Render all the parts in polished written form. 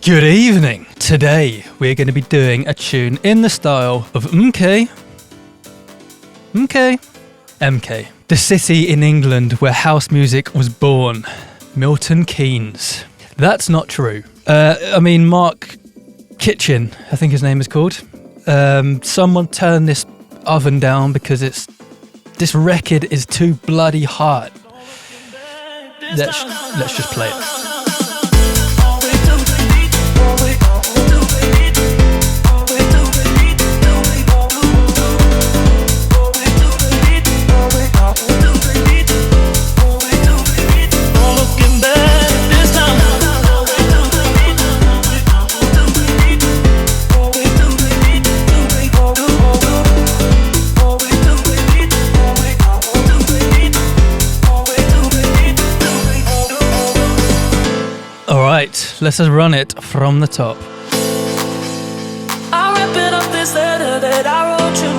Good evening. Today we're going to be doing a tune in the style of MK, the city in England where house music was born, Milton Keynes. That's not true. Mark Kitchen, I think his name is called. Someone turn this oven down because this record is too bloody hot. Let's just play it. Alright, let's just run it from the top. I'm wrapping up this letter that I wrote you.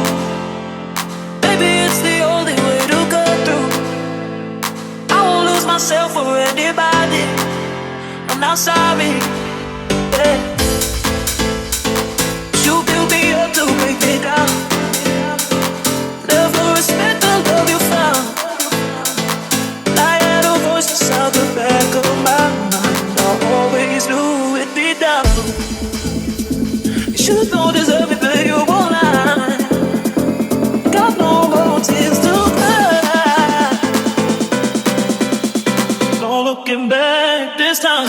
Baby, it's the only way to go through. I won't lose myself for anybody. I'm not sorry. Yeah. You built me up to break me down. Never respect the love you found. I had a voice inside the back of my mind. Always knew it'd be down. You should don't deserve it, but you won't lie. Got no more tears to cry. No looking back this time.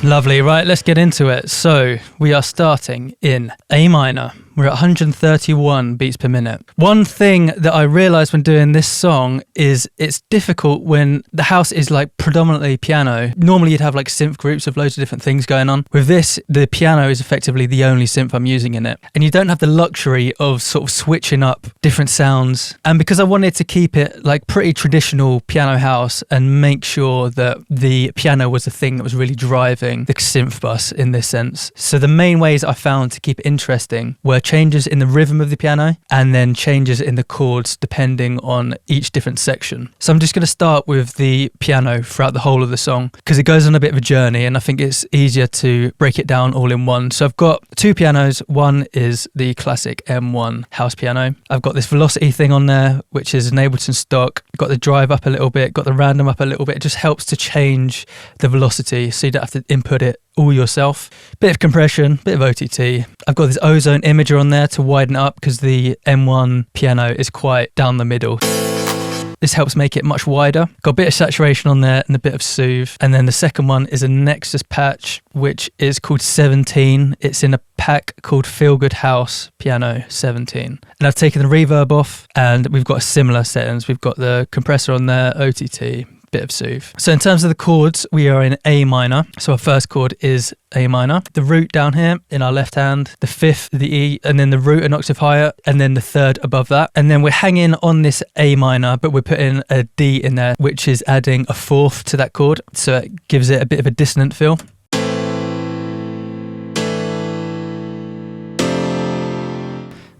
Lovely, right, let's get into it. So, we are starting in A minor. We're at 131 beats per minute. One thing that I realised when doing this song is it's difficult when the house is like predominantly piano. Normally you'd have like synth groups of loads of different things going on. With this, the piano is effectively the only synth I'm using in it. And you don't have the luxury of sort of switching up different sounds. And because I wanted to keep it like pretty traditional piano house and make sure that the piano was the thing that was really driving the synth bus in this sense. So the main ways I found to keep it interesting were changes in the rhythm of the piano and then changes in the chords depending on each different section. So I'm just going to start with the piano throughout the whole of the song because it goes on a bit of a journey and I think it's easier to break it down all in one. So I've got two pianos. One is the classic M1 house piano. I've got this velocity thing on there which is an Ableton stock. Got the drive up a little bit, got the random up a little bit. It just helps to change the velocity so you don't have to input it all yourself. Bit of compression, bit of OTT. I've got this ozone imager on there to widen it up because the M1 piano is quite down the middle. This helps make it much wider. Got a bit of saturation on there and a bit of soothe. And then the second one is a Nexus patch, which is called 17. It's in a pack called Feel Good House Piano 17. And I've taken the reverb off and we've got similar settings. We've got the compressor on there, OTT, bit of soothe. So in terms of the chords, we are in A minor. So our first chord is A minor. The root down here in our left hand, the fifth, the E, and then the root an octave higher, and then the third above that. And then we're hanging on this A minor, but we're putting a D in there, which is adding a fourth to that chord. So it gives it a bit of a dissonant feel.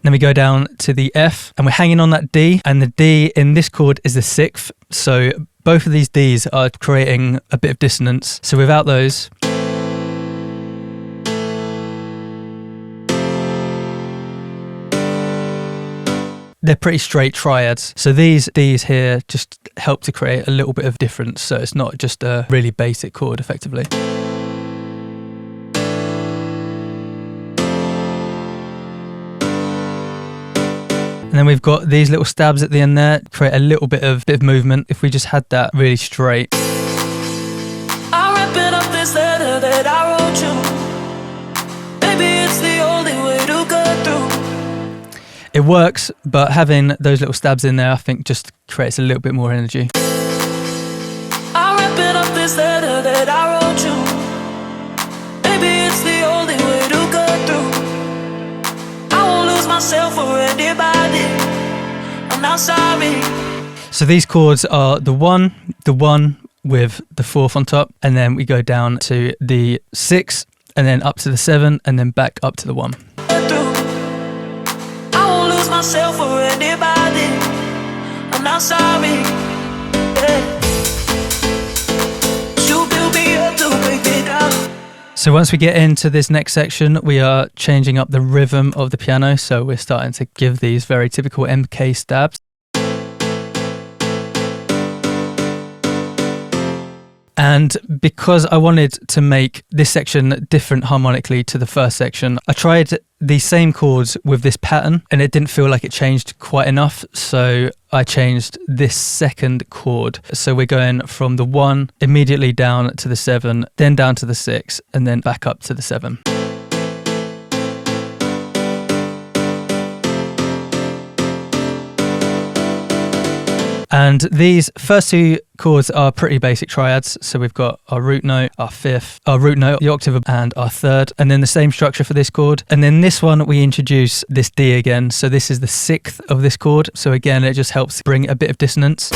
Then we go down to the F and we're hanging on that D, and the D in this chord is the sixth. So both of these Ds are creating a bit of dissonance. So without those, they're pretty straight triads. So these Ds here just help to create a little bit of difference. So it's not just a really basic chord effectively. And then we've got these little stabs at the end there, create a little bit of movement if we just had that really straight. I'm wrapping up this letter that I wrote you. Baby, it's the only way to go through. It works, but having those little stabs in there I think just creates a little bit more energy. I'm wrapping up this letter that I wrote you. anybody. I'm not sorry. So these chords are the one with the fourth on top, and then we go down to the 6, and then up to the 7, and then back up to the 1. I won't lose myself for anybody. I'm not sorry. Yeah. You build me up to break me down. So once we get into this next section, we are changing up the rhythm of the piano. So we're starting to give these very typical MK stabs. And because I wanted to make this section different harmonically to the first section, I tried the same chords with this pattern and it didn't feel like it changed quite enough. So I changed this second chord. So we're going from the 1 immediately down to the 7, then down to the 6, and then back up to the 7. And these first two chords are pretty basic triads. So we've got our root note, our fifth, our root note, the octave, and our third. And then the same structure for this chord. And then this one, we introduce this D again. So this is the 6th of this chord. So again, it just helps bring a bit of dissonance.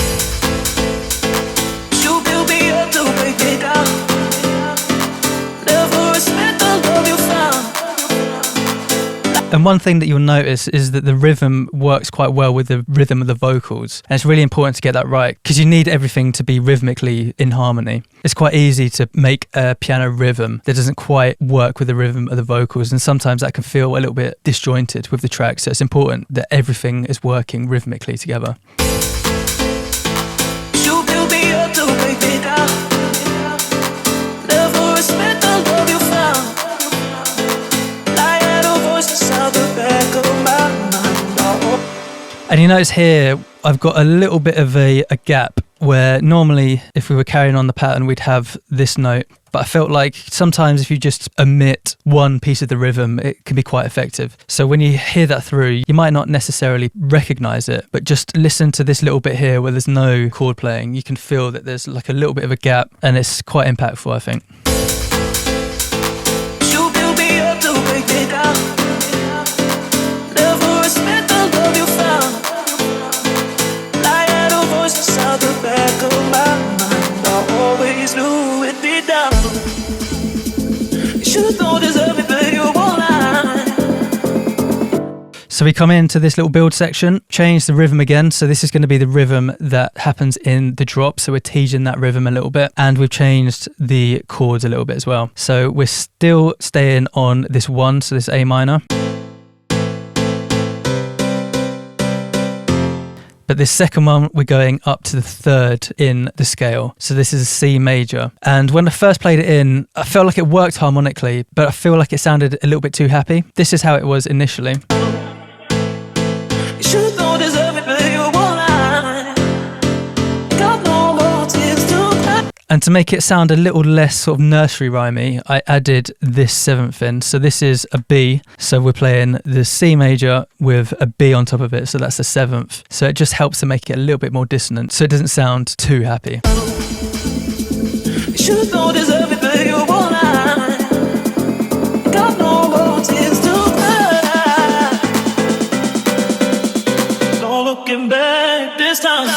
You build me up to break me down. Never respect the love you found. And one thing that you'll notice is that the rhythm works quite well with the rhythm of the vocals. And it's really important to get that right because you need everything to be rhythmically in harmony. It's quite easy to make a piano rhythm that doesn't quite work with the rhythm of the vocals. And sometimes that can feel a little bit disjointed with the track. So it's important that everything is working rhythmically together. You build me up to break me down. Never respect the love you found. And you notice here, I've got a little bit of a gap where normally if we were carrying on the pattern, we'd have this note. But I felt like sometimes if you just omit one piece of the rhythm, it can be quite effective. So when you hear that through, you might not necessarily recognize it, but just listen to this little bit here where there's no chord playing. You can feel that there's like a little bit of a gap and it's quite impactful, I think. You build me up to break me down. Never respect the love you found. I had a voice inside the back of my mind. I always knew it'd be down. You should don't deserve it, but you won't lie. So we come into this little build section, change the rhythm again. So this is going to be the rhythm that happens in the drop. So we're teasing that rhythm a little bit, and we've changed the chords a little bit as well. So we're still staying on this 1, so this A minor. But this second one, we're going up to the 3rd in the scale. So this is a C major. And when I first played it in, I felt like it worked harmonically, but I feel like it sounded a little bit too happy. This is how it was initially. You should don't deserve it, but you won't lie. Got no more tears to cry. And to make it sound a little less sort of nursery rhymey, I added this 7th in. So this is a B. So we're playing the C major with a B on top of it. So that's the 7th. So it just helps to make it a little bit more dissonant. So it doesn't sound too happy. You should don't deserve it, but you won't lie. Got no more tears to cry. No looking back this time.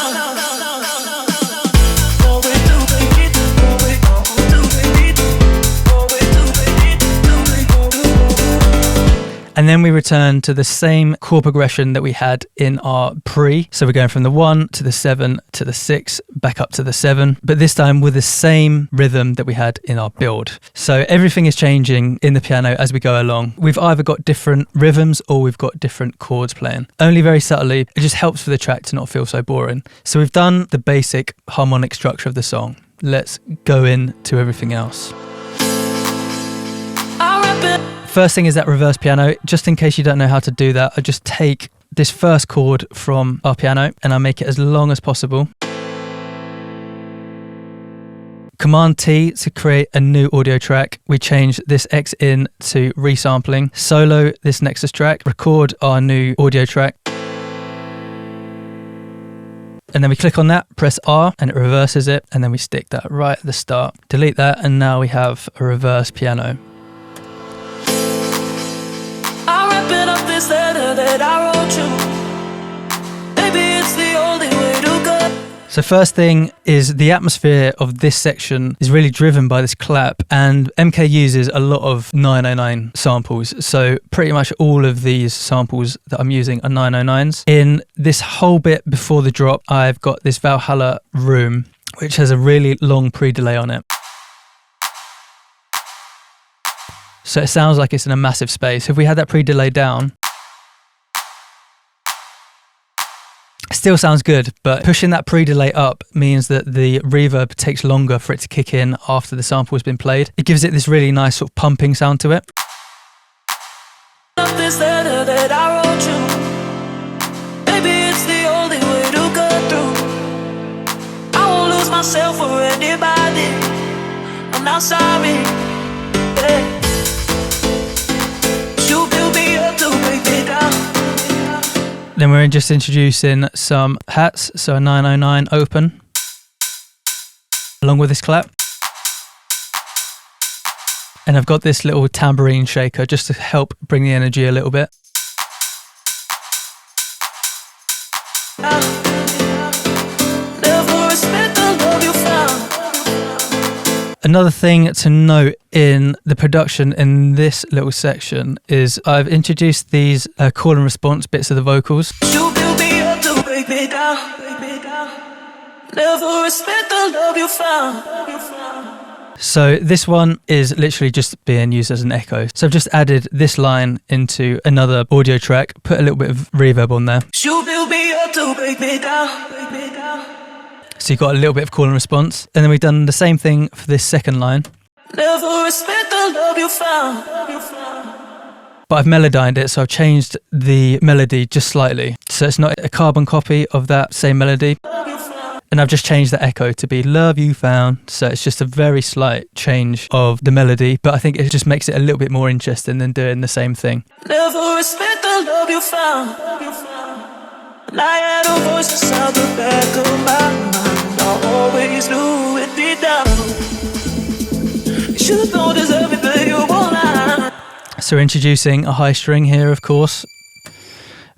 And then we return to the same chord progression that we had in our pre. So we're going from the 1 to the 7 to the 6, back up to the 7, but this time with the same rhythm that we had in our build. So everything is changing in the piano as we go along. We've either got different rhythms or we've got different chords playing. Only very subtly, it just helps for the track to not feel so boring. So we've done the basic harmonic structure of the song. Let's go into everything else. First thing is that reverse piano. Just in case you don't know how to do that, I just take this first chord from our piano and I make it as long as possible. Command T to create a new audio track. We change this X in to resampling. Solo this Nexus track. Record our new audio track. And then we click on that, press R, and it reverses it. And then we stick that right at the start. Delete that, and now we have a reverse piano. I Open up this letter that I wrote you. Maybe it's the only way to go. So first thing is the atmosphere of this section is really driven by this clap, and MK uses a lot of 909 samples. So pretty much all of these samples that I'm using are 909s. In this whole bit before the drop, I've got this Valhalla room, which has a really long pre-delay on it. So it sounds like it's in a massive space. If we had that pre-delay down, still sounds good, but pushing that pre-delay up means that the reverb takes longer for it to kick in after the sample has been played. It gives it this really nice sort of pumping sound to it. This letter that I wrote you. Maybe it's the only way to go through. I won't lose myself for anybody. I'm not sorry. Hey. You build me up to break me down. Then we're just introducing some hats, so a 909 open, along with this clap. And I've got this little tambourine shaker just to help bring the energy a little bit. Another thing to note in the production in this little section is I've introduced these call and response bits of the vocals. You build me up to break me down, break me down. Never respect the love you found. So this one is literally just being used as an echo. So I've just added this line into another audio track, put a little bit of reverb on there. You build me up to break me down, break me down. So you've got a little bit of call and response. And then we've done the same thing for this second line. Never respect the love you found. But I've melodined it, so I've changed the melody just slightly. So it's not a carbon copy of that same melody. And I've just changed the echo to be Love You Found. So it's just a very slight change of the melody, but I think it just makes it a little bit more interesting than doing the same thing. Never respect the love you found. And I had a voice inside the back of my mind. I always knew it deep down. You should know there's everything you want. So we're introducing a high string here, of course.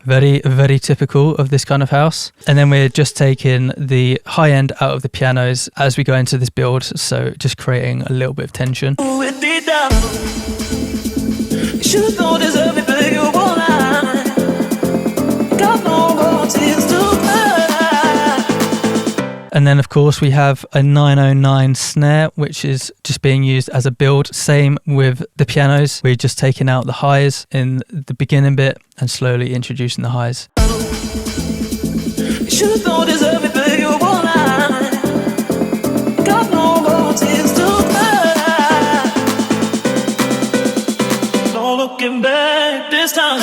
Very, very typical of this kind of house. And then we're just taking the high end out of the pianos as we go into this build. So just creating a little bit of tension. It deep down. You should know there's everything you want. Got no more tears to cry. And then of course we have a 909 snare, which is just being used as a build. Same with the pianos. We're just taking out the highs in the beginning bit and slowly introducing the highs. You should know there's everything you want. Got no more tears to cry. No looking back this time.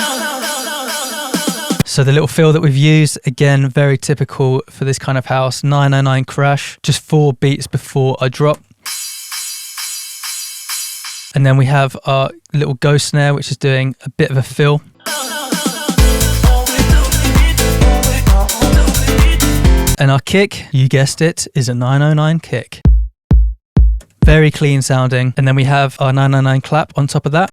So the little fill that we've used, again, very typical for this kind of house, 909 crash, just 4 beats before I drop. And then we have our little ghost snare, which is doing a bit of a fill. And our kick, you guessed it, is a 909 kick. Very clean sounding. And then we have our 909 clap on top of that.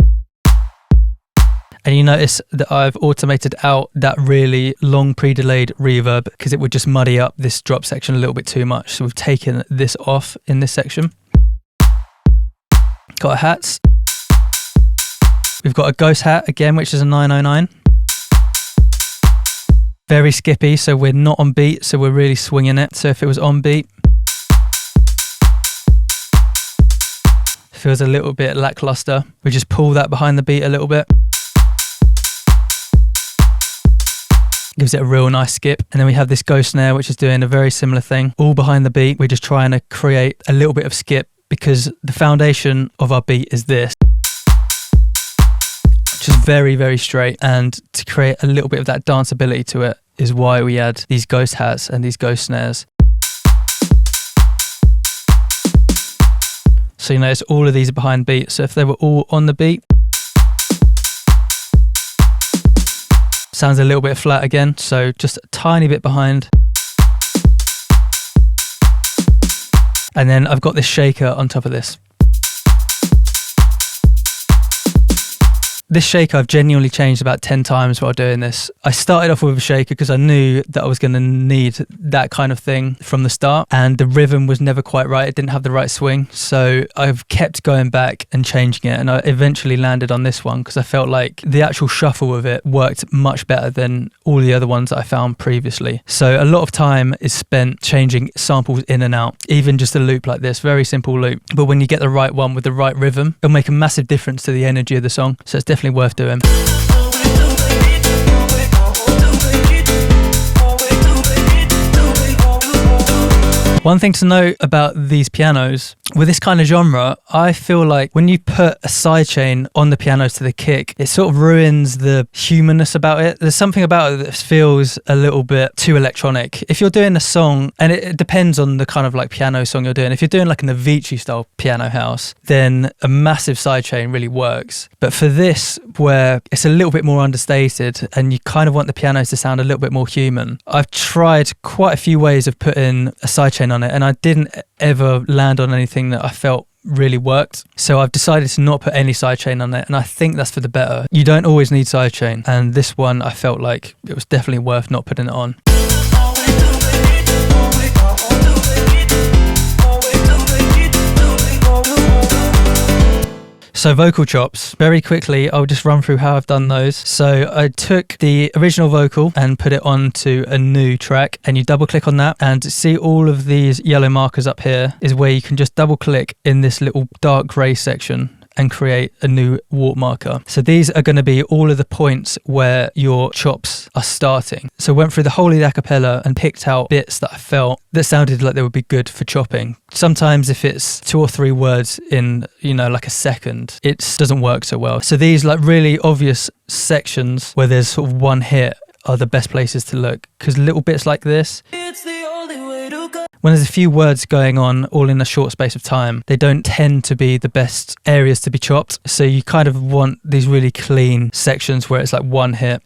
And you notice that I've automated out that really long pre-delayed reverb because it would just muddy up this drop section a little bit too much. So we've taken this off in this section. Got our hats. We've got a ghost hat again, which is a 909. Very skippy, so we're not on beat, so we're really swinging it. So if it was on beat, feels a little bit lackluster. We just pull that behind the beat a little bit. Gives it a real nice skip. And then we have this ghost snare, which is doing a very similar thing, all behind the beat. We're just trying to create a little bit of skip because the foundation of our beat is this, which is very, very straight. And to create a little bit of that danceability to it is why we add these ghost hats and these ghost snares. So you notice all of these are behind beat. So if they were all on the beat, sounds a little bit flat again, so just a tiny bit behind. And then I've got this shaker on top of this. This shaker I've genuinely changed about 10 times while doing this. I started off with a shaker because I knew that I was going to need that kind of thing from the start, and the rhythm was never quite right. It didn't have the right swing. So I've kept going back and changing it, and I eventually landed on this one because I felt like the actual shuffle of it worked much better than all the other ones that I found previously. So a lot of time is spent changing samples in and out, even just a loop like this, very simple loop. But when you get the right one with the right rhythm, it'll make a massive difference to the energy of the song. So it's definitely worth doing. One thing to note about these pianos, with this kind of genre, I feel like when you put a sidechain on the pianos to the kick, it sort of ruins the humanness about it. There's something about it that feels a little bit too electronic. If you're doing a song, and it depends on the kind of like piano song you're doing, if you're doing like an Avicii style piano house, then a massive sidechain really works. But for this, where it's a little bit more understated and you kind of want the pianos to sound a little bit more human, I've tried quite a few ways of putting a sidechain on it, and I didn't ever land on anything that I felt really worked. So I've decided to not put any sidechain on it, and I think that's for the better. You don't always need sidechain, and this one I felt like it was definitely worth not putting it on. So vocal chops, very quickly, I'll just run through how I've done those. So I took the original vocal and put it onto a new track, and you double click on that, and see all of these yellow markers up here is where you can just double click in this little dark grey section and create a new warp marker. So these are going to be all of the points where your chops are starting. So I went through the whole of the acapella and picked out bits that I felt that sounded like they would be good for chopping. Sometimes if it's 2 or 3 words in, like a second, it doesn't work so well. So these like really obvious sections where there's sort of one hit are the best places to look, because little bits like this, It's the only way to go. when there's a few words going on all in a short space of time, they don't tend to be the best areas to be chopped. So you kind of want these really clean sections where it's like one hit.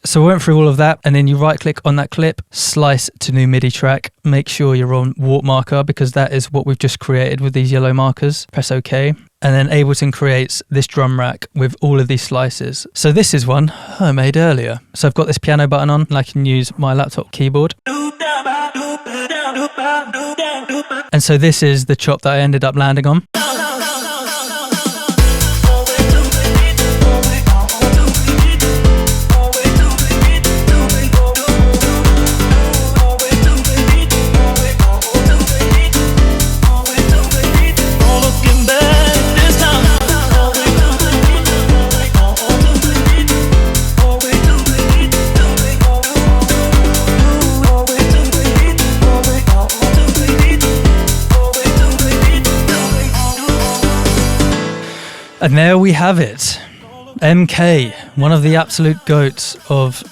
So I went through all of that, and then you right click on that clip, slice to new MIDI track, make sure you're on warp marker because that is what we've just created with these yellow markers. Press OK. And then Ableton creates this drum rack with all of these slices. So this is one I made earlier. So I've got this piano button on, and I can use my laptop keyboard. And so this is the chop that I ended up landing on. And there we have it. MK, one of the absolute goats of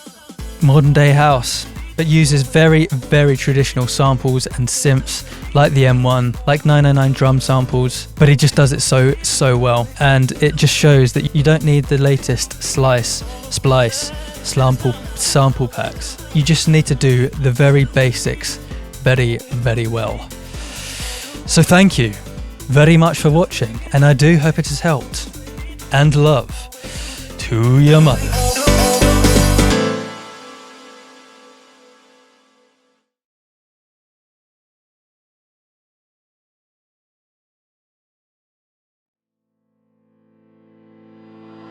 modern day house, but uses very, very traditional samples and synths like the M1, like 909 drum samples, but he just does it so well. And it just shows that you don't need the latest splice, sample packs. You just need to do the very basics very, very well. So thank you very much for watching, and I do hope it has helped. And love to your mother.